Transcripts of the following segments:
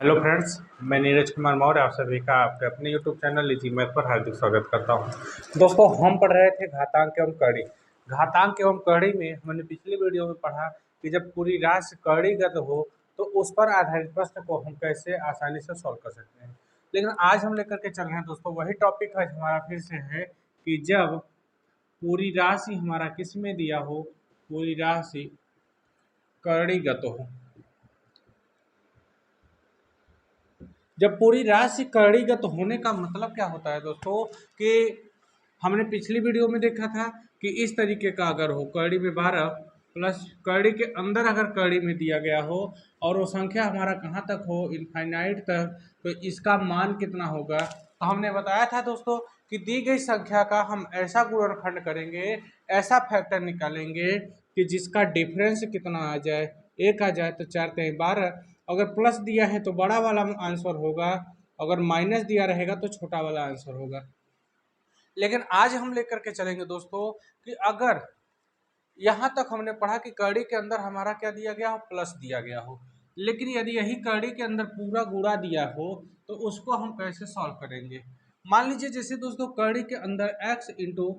Hello friends. मैं नीरज कुमार मौर्य आप सभी का आपके अपने यूट्यूब चैनल इजी मैथ पर हार्दिक स्वागत करता हूं। दोस्तों, हम पढ़ रहे थे घातांक एवं कड़ी। घातांक एवं कड़ी में हमने पिछली वीडियो में पढ़ा कि जब पूरी राशि कड़ीगत हो तो उस पर आधारित प्रश्न को हम कैसे आसानी से सॉल्व कर सकते हैं। लेकिन आज हम लेकर के चल रहे हैं दोस्तों वही टॉपिक आज हमारा फिर से है कि जब पूरी राशि हमारा किस में दिया हो, पूरी राशि कड़ीगत हो। जब पूरी राशि कड़ीगत होने का मतलब क्या होता है दोस्तों कि हमने पिछली वीडियो में देखा था कि इस तरीके का अगर हो कड़ी में 12 प्लस कड़ी के अंदर अगर कड़ी में दिया गया हो और वो संख्या हमारा कहाँ तक हो, इनफाइनाइट तक, तो इसका मान कितना होगा। तो हमने बताया था दोस्तों कि दी गई संख्या का हम ऐसा गुणनखंड करेंगे, ऐसा फैक्टर निकालेंगे कि जिसका डिफरेंस कितना आ जाए, एक आ जाए तो 4×12। अगर प्लस दिया है तो बड़ा वाला आंसर होगा, अगर माइनस दिया रहेगा तो छोटा वाला आंसर होगा। लेकिन आज हम लेकर के चलेंगे दोस्तों कि अगर यहाँ तक हमने पढ़ा कि कड़ी के अंदर हमारा क्या दिया गया हो, प्लस दिया गया हो, लेकिन यदि यही कड़ी के अंदर पूरा गुणा दिया हो तो उसको हम कैसे सॉल्व करेंगे। मान लीजिए जैसे दोस्तों कड़ी के अंदर x इंटू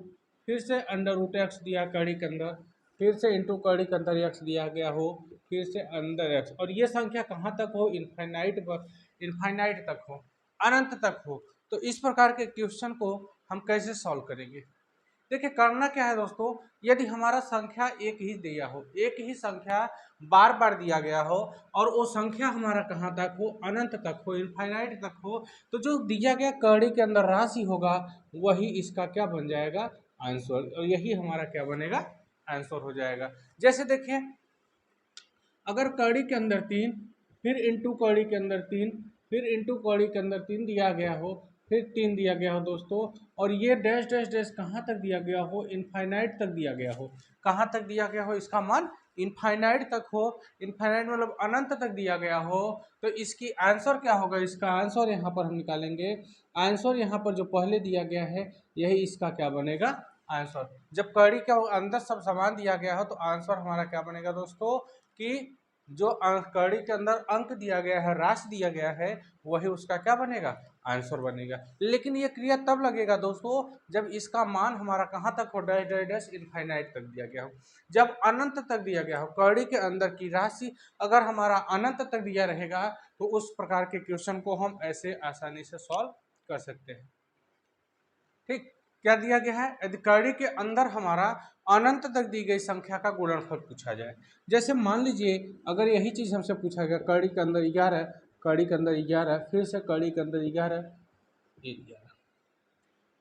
फिर से अंडर रूट एक्स दिया, कड़ी के अंदर फिर से इंटू कड़ी के अंदर x दिया गया हो, फिर से अंदर x, और ये संख्या कहाँ तक हो, इनफाइनाइट तक हो, अनंत तक हो। तो इस प्रकार के क्वेश्चन को हम कैसे सॉल्व करेंगे। देखिए करना क्या है दोस्तों, यदि हमारा संख्या एक ही दिया हो, एक ही संख्या बार बार दिया गया हो और वो संख्या हमारा कहाँ तक हो, अनंत तक हो, इनफाइनाइट तक हो, तो जो दिया गया कड़ी के अंदर राशि होगा वही इसका क्या बन जाएगा, आंसर, और यही हमारा क्या बनेगा, आंसर हो जाएगा। जैसे देखिए अगर कड़ी के अंदर 3 फिर इंटू कड़ी के अंदर 3 फिर इंटू कड़ी के अंदर 3 दिया गया हो, फिर 3 दिया गया हो दोस्तों, और ये डैश डैश डैश कहाँ तक दिया गया हो, इनफाइनाइट तक दिया गया हो। कहाँ तक दिया गया हो, इसका मान इनफाइनाइट तक हो, इनफाइनाइट मतलब अनंत तक दिया गया हो, तो इसकी आंसर क्या होगा, इसका आंसर यहाँ पर हम निकालेंगे। आंसर यहाँ पर जो पहले दिया गया है यही इसका क्या बनेगा, आंसर। जब कड़ी के अंदर सब समान दिया गया हो तो आंसर हमारा क्या बनेगा दोस्तों कि जो कड़ी के अंदर अंक दिया गया है, राशि दिया गया है, वही उसका क्या बनेगा, आंसर बनेगा। लेकिन ये क्रिया तब लगेगा दोस्तों जब इसका मान हमारा कहाँ तक हो, डैश डैश डैश इनफाइनाइट तक दिया गया हो। जब अनंत तक दिया गया हो, कड़ी के अंदर की राशि अगर हमारा अनंत तक दिया रहेगा तो उस प्रकार के क्वेश्चन को हम ऐसे आसानी से सॉल्व कर सकते हैं। ठीक, क्या दिया गया है, यदि कड़ी के अंदर हमारा अनंत तक दी गई संख्या का गुणनफल पूछा जाए। जैसे मान लीजिए अगर यही चीज हमसे पूछा गया कड़ी के अंदर 11, कड़ी के अंदर 11, फिर से कड़ी के अंदर 11, 11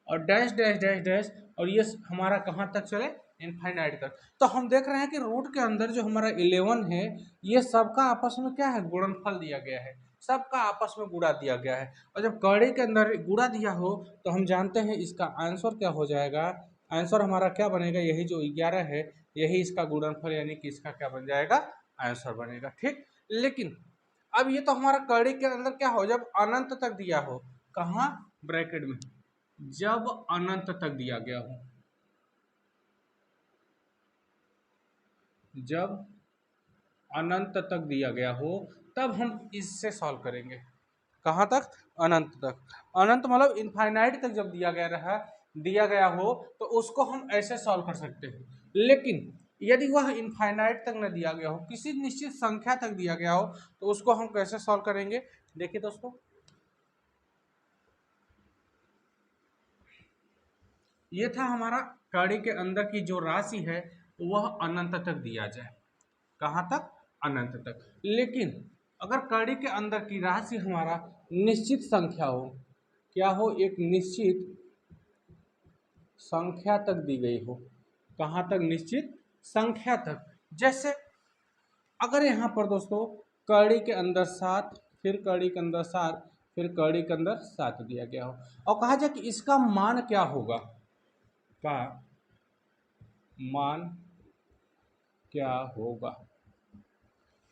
और डैश डैश डैश डैश, और ये हमारा कहाँ तक चले, इनफाइनाइट तक। तो हम देख रहे हैं कि रूट के अंदर जो हमारा 11 है ये सबका आपस में क्या है, गुणनफल दिया गया है, सबका आपस में गुणा दिया गया है। और जब कड़ी के अंदर गुणा दिया हो तो हम जानते हैं इसका आंसर क्या हो जाएगा, आंसर हमारा क्या बनेगा, यही जो 11 है यही इसका गुणनफल यानी कि इसका क्या बन जाएगा, आंसर बनेगा। ठीक, लेकिन अब ये तो हमारा कड़ी के अंदर क्या हो, जब अनंत तक दिया हो, कहाँ, ब्रैकेट में, जब अनंत तक दिया गया हो, जब अनंत तक दिया गया हो तब हम इससे सॉल्व करेंगे। कहाँ तक, अनंत तक। अनंत मतलब इनफाइनाइट तक जब दिया गया हो तो उसको हम ऐसे सॉल्व कर सकते हैं। लेकिन यदि वह इनफाइनाइट तक न दिया गया हो, किसी निश्चित संख्या तक दिया गया हो, तो उसको हम कैसे सॉल्व करेंगे। देखिए दोस्तों ये था हमारा कड़ी के अंदर की जो राशि है वह अनंत तक दिया जाए, कहाँ तक, अनंत तक। लेकिन अगर कड़ी के अंदर की राशि हमारा निश्चित संख्या हो, क्या हो, एक निश्चित संख्या तक दी गई हो, कहाँ तक, निश्चित संख्या तक। जैसे अगर यहाँ पर दोस्तों कड़ी के अंदर 7, फिर कड़ी के अंदर 7, फिर कड़ी के अंदर 7 दिया गया हो और कहा जाए कि इसका मान क्या होगा, का मान क्या होगा।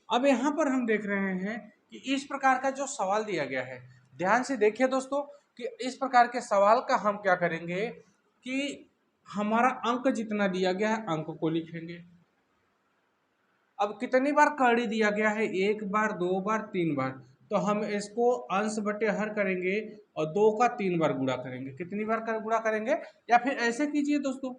अब यहाँ पर हम देख रहे हैं कि इस प्रकार का जो सवाल दिया गया है, ध्यान से देखिए दोस्तों कि इस प्रकार के सवाल का हम क्या करेंगे कि हमारा अंक जितना दिया गया है अंक को लिखेंगे। अब कितनी बार कड़ी दिया गया है, एक बार, दो बार, तीन बार, तो हम इसको अंश बटे हर करेंगे और 2 का 3 बार गुणा करेंगे। कितनी बार गुणा करेंगे? या फिर ऐसे कीजिए दोस्तों,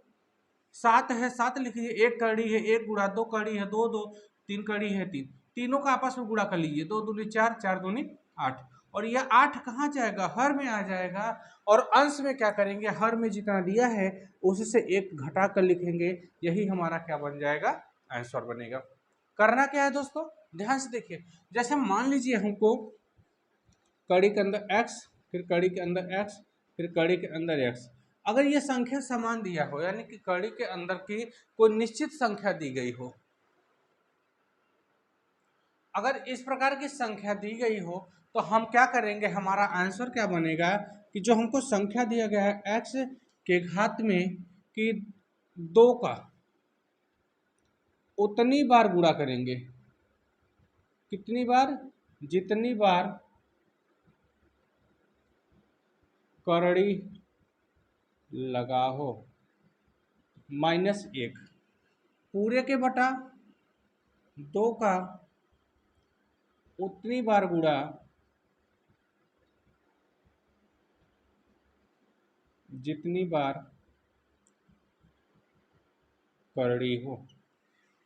7 है 7 लिख लीजिए, 1 कड़ी है 1 गुणा 2 कड़ी है 2 2 3 कड़ी है 3, तीनों का आपस में गुणा कर लीजिए, 2 दूनी 4 4 दूनी 8, और यह 8 कहाँ जाएगा? हर में आ जाएगा। और अंश में क्या करेंगे? हर में जितना दिया है उससे 1 घटा कर लिखेंगे, यही हमारा क्या बन जाएगा? आंसर बनेगा। करना क्या है दोस्तों? ध्यान से देखिए, जैसे मान लीजिए हमको कड़ी के अंदर x, फिर कड़ी के अंदर x, फिर कड़ी के अंदर x, अगर ये संख्या समान दिया हो, यानी कि कड़ी के अंदर की कोई निश्चित संख्या दी गई हो, अगर इस प्रकार की संख्या दी गई हो तो हम क्या करेंगे? हमारा आंसर क्या बनेगा कि जो हमको संख्या दिया गया है x के घात में कि 2 का उतनी बार गुणा करेंगे। कितनी बार? जितनी बार कड़ी लगा हो, -1 पूरे के बटा 2 का उतनी बार गुणा जितनी बार कड़ी हो।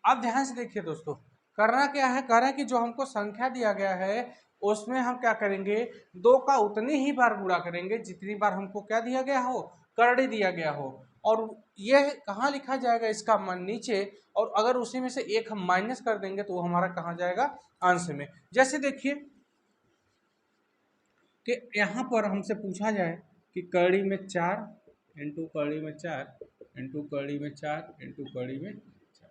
अब ध्यान से देखिए दोस्तों, करना क्या है? कह रहा है कि जो हमको संख्या दिया गया है उसमें हम क्या करेंगे? 2 का उतनी ही बार गुणा करेंगे जितनी बार हमको क्या दिया गया हो? कड़ी दिया गया हो। और यह कहाँ लिखा जाएगा? इसका मान नीचे, और अगर उसी में से 1 हम माइनस कर देंगे तो वो हमारा कहाँ जाएगा? अंश में। जैसे देखिए कि यहाँ पर हमसे पूछा जाए कि कड़ी में 4 इंटू कड़ी में 4 इंटू कड़ी में 4 इंटू कड़ी में 4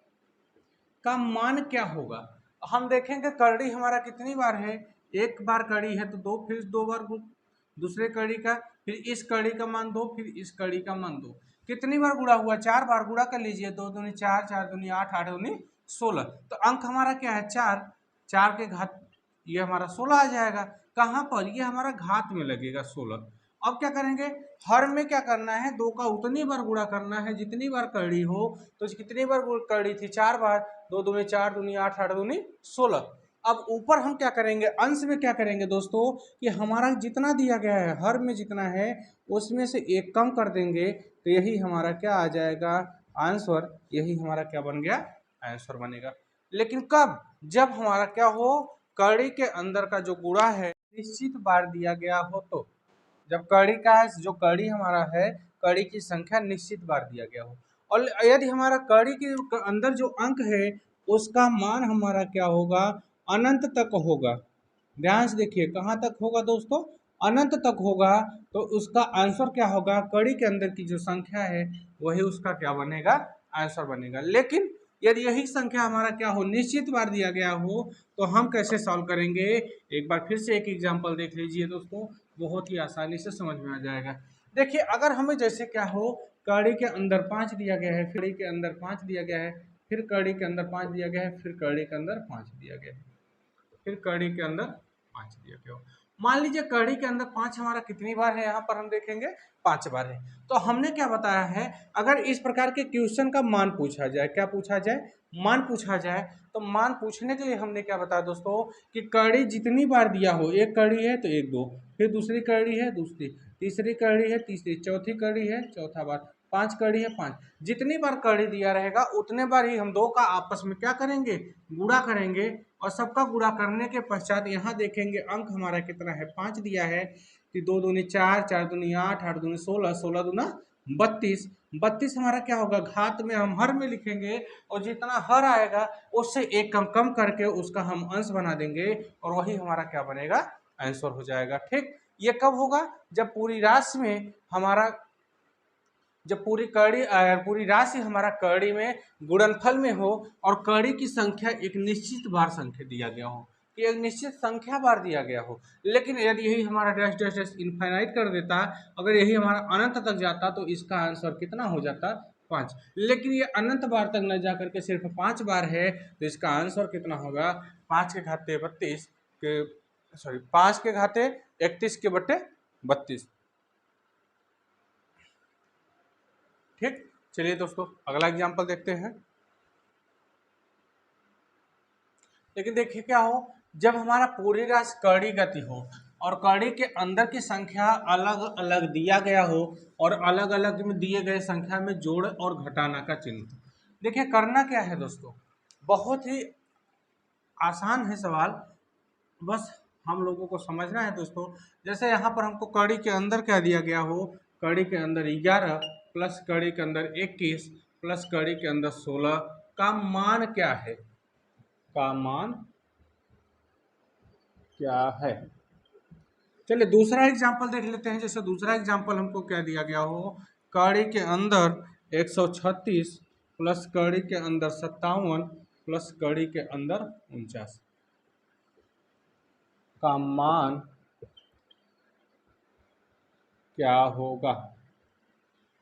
का मान क्या होगा? हम देखेंगे कड़ी हमारा कितनी बार है? 1 बार कड़ी है तो 2, फिर 2 बार दूसरे कड़ी का, फिर इस कड़ी का मान 2, फिर इस कड़ी का मान 2, कितनी बार गुणा हुआ? 4 बार। गुणा कर लीजिए, 2 दूनी 4 4 दूनी 8 8 दूनी 16, तो अंक हमारा क्या है? 4, 4 के घात ये हमारा 16 आ जाएगा। कहाँ पर? ये हमारा घात में लगेगा 16। अब क्या करेंगे? हर में क्या करना है? 2 का उतनी बार गुणा करना है जितनी बार कड़ी हो। तो कितनी बार कड़ी थी? 4 बार। 2 दूनी 4 दूनी 8 8 दूनी 16। अब ऊपर हम क्या करेंगे? अंश में क्या करेंगे दोस्तों कि हमारा जितना दिया गया है, हर में जितना है उसमें से 1 कम कर देंगे, तो यही हमारा क्या आ जाएगा? आंसर। यही हमारा क्या बन गया? आंसर बनेगा। लेकिन कब? जब हमारा क्या हो? कड़ी के अंदर का जो गुणा है निश्चित बार दिया गया हो। तो जब कड़ी का है, जो कड़ी हमारा है, कड़ी की संख्या निश्चित बार दिया गया हो, और यदि हमारा कड़ी के अंदर जो अंक है उसका मान हमारा क्या होगा? अनंत तक होगा। ध्यान से देखिए, कहाँ तक होगा दोस्तों? अनंत तक होगा। तो उसका आंसर क्या होगा? कड़ी के अंदर की जो संख्या है वही उसका क्या बनेगा? आंसर बनेगा। लेकिन यदि यही संख्या हमारा क्या हो? निश्चित बार दिया गया हो, तो हम कैसे सॉल्व करेंगे? एक बार फिर से एक एग्जांपल देख लीजिए दोस्तों, बहुत ही आसानी से समझ में आ जाएगा। देखिए, अगर हमें जैसे क्या हो, कड़ी के अंदर 5 दिया गया है, कड़ी के अंदर 5 दिया गया है, फिर कड़ी के अंदर 5 दिया गया है, फिर कड़ी के अंदर 5 दिया गया है, फिर कड़ी के अंदर 5 दिया गया हो। मान लीजिए कड़ी के अंदर 5 हमारा कितनी बार है? यहाँ पर हम देखेंगे 5 बार है। तो हमने क्या बताया है? अगर इस प्रकार के क्वेश्चन का मान पूछा जाए, क्या पूछा जाए? मान पूछा जाए, तो मान पूछने के लिए हमने क्या बताया दोस्तों कि कड़ी जितनी बार दिया हो, 1 कड़ी है तो 1 2, फिर दूसरी कड़ी है दूसरी, तीसरी कड़ी है तीसरी, चौथी कड़ी है चौथा बार, 5 कड़ी है 5, जितनी बार कड़ी दिया रहेगा उतने बार ही हम 2 का आपस में क्या करेंगे? गुणा करेंगे। और सबका गुणा करने के पश्चात यहाँ देखेंगे अंक हमारा कितना है? 5 दिया है, कि 2 दूनी 4 4 दूनी 8 8 दूनी 16 16 दूना 32, 32 हमारा क्या होगा? घात में हम हर में लिखेंगे, और जितना हर आएगा उससे 1 कम कम करके उसका हम अंश बना देंगे, और वही हमारा क्या बनेगा? आंसर हो जाएगा। ठीक, ये कब होगा? जब पूरी राशि में हमारा, जब पूरी राशि हमारा कड़ी में गुणनफल में हो, और कड़ी की संख्या एक निश्चित बार संख्या दिया गया हो, कि एक निश्चित संख्या बार दिया गया हो। लेकिन यदि यही हमारा डैश डैश डैश इनफाइनाइट कर देता, अगर यही हमारा अनंत तक जाता, तो इसका आंसर कितना हो जाता? 5। लेकिन ये अनंत बार तक न जा करके सिर्फ 5 बार है, तो इसका आंसर कितना होगा? 5 के घाते 32 के, सॉरी 5 के घाते 31 के बटे 32। ठीक, चलिए दोस्तों अगला एग्जाम्पल देखते हैं। लेकिन देखिए क्या हो जब हमारा पूरी राशि कड़ी गति हो और कड़ी के अंदर की संख्या अलग अलग दिया गया हो और अलग अलग में दिए गए संख्या में जोड़ और घटाना का चिन्ह। देखिए करना क्या है दोस्तों, बहुत ही आसान है सवाल, बस हम लोगों को समझना है दोस्तों। जैसे यहाँ पर हमको कड़ी के अंदर क्या दिया गया हो, कड़ी के अंदर 11 प्लस कड़ी के अंदर 21 प्लस कड़ी के अंदर 16 का मान क्या है, का मान क्या है। चलिए दूसरा एग्जाम्पल देख लेते हैं। जैसे दूसरा एग्जाम्पल हमको क्या दिया गया हो, कड़ी के अंदर 136 प्लस कड़ी के अंदर 57 प्लस कड़ी के अंदर 49 का मान क्या होगा।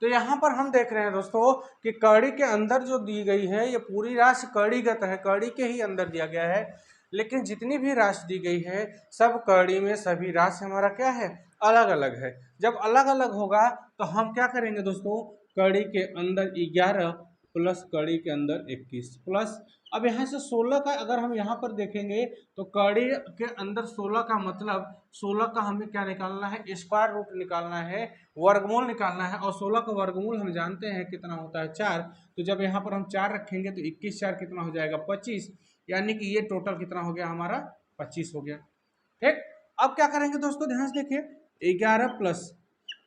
तो यहाँ पर हम देख रहे हैं दोस्तों कि कड़ी के अंदर जो दी गई है ये पूरी राशि कड़ीगत है, कड़ी के ही अंदर दिया गया है, लेकिन जितनी भी राशि दी गई है सब कड़ी में सभी राशि हमारा क्या है, अलग अलग है। जब अलग अलग होगा तो हम क्या करेंगे दोस्तों, कड़ी के अंदर 11 प्लस कड़ी के अंदर 21 प्लस, अब यहाँ से 16 का अगर हम यहाँ पर देखेंगे तो कड़ी के अंदर 16 का मतलब 16 का हमें क्या निकालना है, स्क्वायर रूट निकालना है, वर्गमूल निकालना है, और 16 का वर्गमूल हम जानते हैं कितना होता है 4। तो जब यहाँ पर हम 4 रखेंगे तो 21 4 कितना हो जाएगा 25, यानी कि ये टोटल कितना हो गया हमारा 25 हो गया। ठीक, अब क्या करेंगे दोस्तों, ध्यान से देखिए 11 प्लस,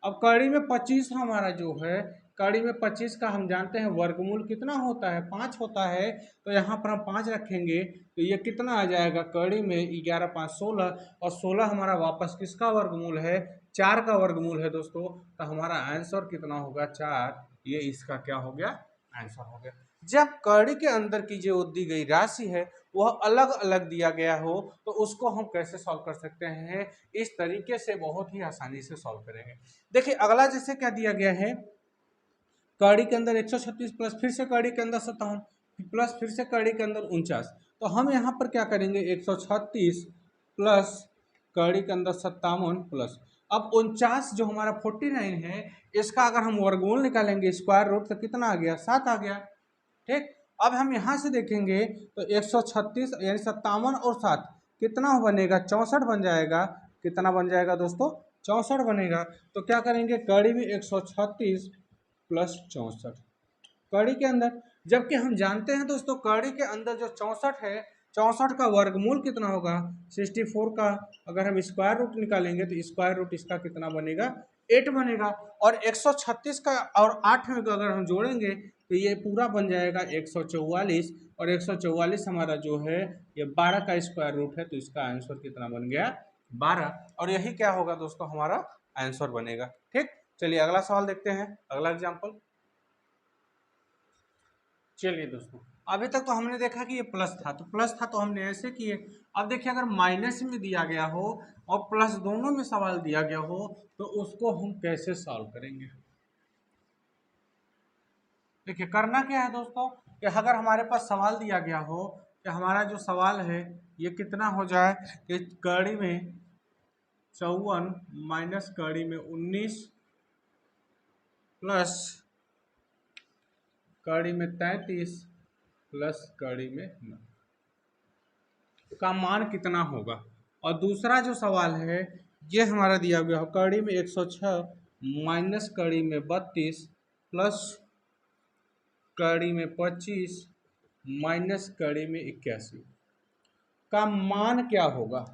अब कड़ी में 25 हमारा जो है, कड़ी में 25 का हम जानते हैं वर्गमूल कितना होता है 5 होता है, तो यहाँ पर हम 5 रखेंगे तो ये कितना आ जाएगा, कड़ी में 11 5 16, और 16 हमारा वापस किसका वर्गमूल है, 4 का वर्गमूल है दोस्तों। तो हमारा आंसर कितना होगा 4, ये इसका क्या हो गया, आंसर हो गया। जब कड़ी के अंदर की जो दी गई राशि है वह अलग अलग दिया गया हो तो उसको हम कैसे सॉल्व कर सकते हैं, इस तरीके से बहुत ही आसानी से सॉल्व करेंगे। देखिए अगला जैसे क्या दिया गया है, कड़ी के अंदर 136 प्लस फिर से कड़ी के अंदर 57 प्लस फिर से कड़ी के अंदर 49, तो हम यहाँ पर क्या करेंगे 136 प्लस कड़ी के अंदर 57 प्लस, अब 49 जो हमारा 49 है इसका अगर हम वर्गमूल निकालेंगे स्क्वायर रूट तो कितना आ गया 7 आ गया। ठीक, अब हम यहाँ से देखेंगे तो 136 यानी 57 और 7 कितना बनेगा 64 बन जाएगा, कितना बन जाएगा दोस्तों 64 बनेगा। तो क्या करेंगे कड़ी में 136 प्लस 64 कड़ी के अंदर, जबकि हम जानते हैं दोस्तों कड़ी के अंदर जो 64 है 64 का वर्गमूल कितना होगा 64 का, अगर हम स्क्वायर रूट निकालेंगे तो स्क्वायर रूट इसका कितना बनेगा 8 बनेगा, और 136 का और 8 में अगर हम जोड़ेंगे तो ये पूरा बन जाएगा 144, और 144 हमारा जो है ये 12 का स्क्वायर रूट है, तो इसका आंसर कितना बन गया 12, और यही क्या होगा दोस्तों हमारा आंसर बनेगा। ठीक, चलिए अगला सवाल देखते हैं, अगला एग्जाम्पल। चलिए दोस्तों अभी तक तो हमने देखा कि ये प्लस था, तो प्लस था तो हमने ऐसे किए। अब देखिए अगर माइनस में दिया गया हो और प्लस दोनों में सवाल दिया गया हो तो उसको हम कैसे सॉल्व करेंगे। देखिए करना क्या है दोस्तों कि अगर हमारे पास सवाल दिया गया हो कि हमारा जो सवाल है ये कितना हो जाए कि कड़ी में 54 माइनस कड़ी में 19 प्लस कड़ी में 33 प्लस कड़ी में 9 का मान कितना होगा। और दूसरा जो सवाल है ये हमारा दिया गया हो कड़ी में 106 माइनस कड़ी में 32 प्लस कड़ी में 25 माइनस कड़ी में 81 का मान क्या होगा।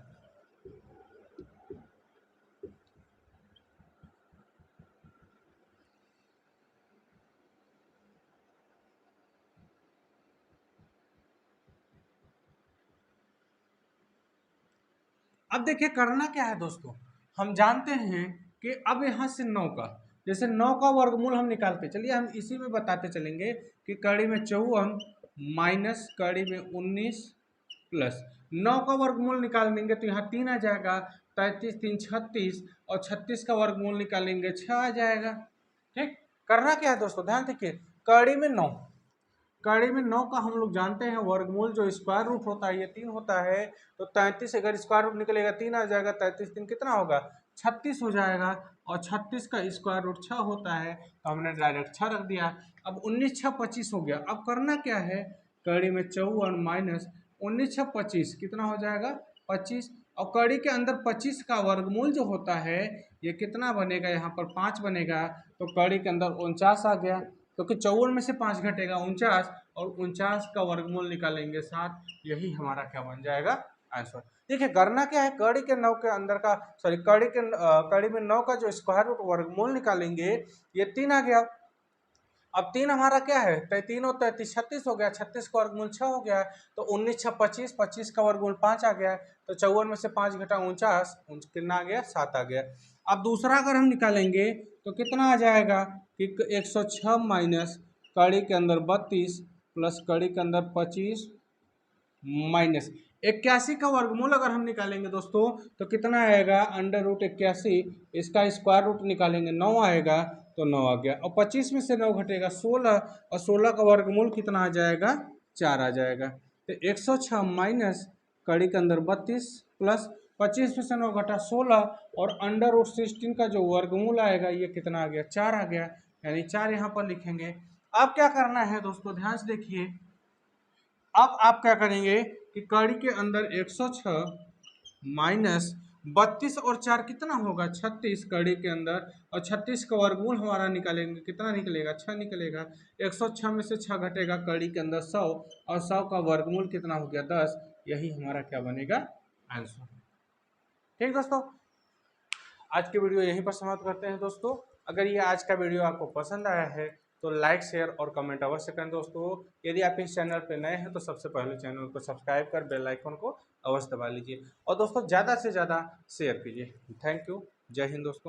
अब देखिए करना क्या है दोस्तों, हम जानते हैं कि अब यहाँ से 9 का, जैसे 9 का वर्गमूल हम निकालते चलिए, हम इसी में बताते चलेंगे कि कड़ी में 54 माइनस कड़ी में 19 प्लस 9 का वर्गमूल निकाल देंगे तो यहाँ 3 आ जाएगा, 33 3 36, और 36 का वर्गमूल निकालेंगे 6 आ जाएगा। ठीक, करना क्या है दोस्तों ध्यान देखिए, कड़ी में 9, कड़ी में 9 का हम लोग जानते हैं वर्गमूल जो स्क्वायर रूट होता है ये 3 होता है, तो 33 अगर स्क्वायर रूट निकलेगा 3 आ जाएगा, 33 3 कितना होगा 36 हो जाएगा, और 36 का स्क्वायर रूट 6 होता है तो हमने डायरेक्ट 6 रख दिया। अब 19 6 25 हो गया। अब करना क्या है, कड़ी में 54 माइनस 19 6 25 कितना हो जाएगा 25, और कड़ी के अंदर 25 का वर्गमूल जो होता है ये कितना बनेगा, यहाँ पर 5 बनेगा, तो कड़ी के अंदर 49 आ गया, क्योंकि 54 में से 5 घटेगा 49, और 49 का वर्गमूल निकालेंगे 7, यही हमारा क्या बन जाएगा आंसर। देखिए करना क्या है, कड़ी के 9 के अंदर का कड़ी में 9 का जो स्क्वायर रूट वर्गमूल निकालेंगे, ये 3 आ गया। अब 3 हमारा क्या है, 3 और 33 36 हो गया, 36 का वर्गमूल 6 हो गया, तो 19 6 25, 25 का वर्गमूल 5 आ गया, तो 54 में से 5 घटा 49, कितना आ गया 7 आ गया। अब दूसरा अगर हम निकालेंगे तो कितना आ जाएगा कि 106 माइनस कड़ी के अंदर 32 प्लस कड़ी के अंदर 25 माइनस 81 का वर्गमूल अगर हम निकालेंगे दोस्तों तो कितना आएगा, √81, इसका स्क्वायर रूट निकालेंगे 9 आएगा, तो 9 आ गया, और 25 में से 9 घटेगा 16, और 16 का वर्गमूल कितना आ जाएगा 4 आ जाएगा। तो 106 माइनस कड़ी के अंदर 32 प्लस 25 में से 9 घटा 16, और √16 का जो वर्गमूल आएगा ये कितना आ गया 4 आ गया, यानी 4 यहाँ पर लिखेंगे। अब क्या करना है दोस्तों, ध्यान से देखिए, अब आप क्या करेंगे कि कड़ी के अंदर 106 माइनस 32 और 4 कितना होगा 36 कड़ी के अंदर, और 36 का वर्गमूल हमारा निकालेंगे, कितना निकलेगा 6 निकलेगा, 106 में से 6 घटेगा कड़ी के अंदर 100, और 100 का वर्गमूल कितना हो गया 10, यही हमारा क्या बनेगा आंसर। ठीक दोस्तों, आज की वीडियो यहीं पर समाप्त करते हैं दोस्तों। अगर ये आज का वीडियो आपको पसंद आया है तो लाइक शेयर और कमेंट अवश्य करें दोस्तों। यदि आप इस चैनल पर नए हैं तो सबसे पहले चैनल को सब्सक्राइब कर बेल आइकन को अवश्य दबा लीजिए, और दोस्तों ज़्यादा से ज़्यादा शेयर कीजिए। थैंक यू, जय हिंद दोस्तों।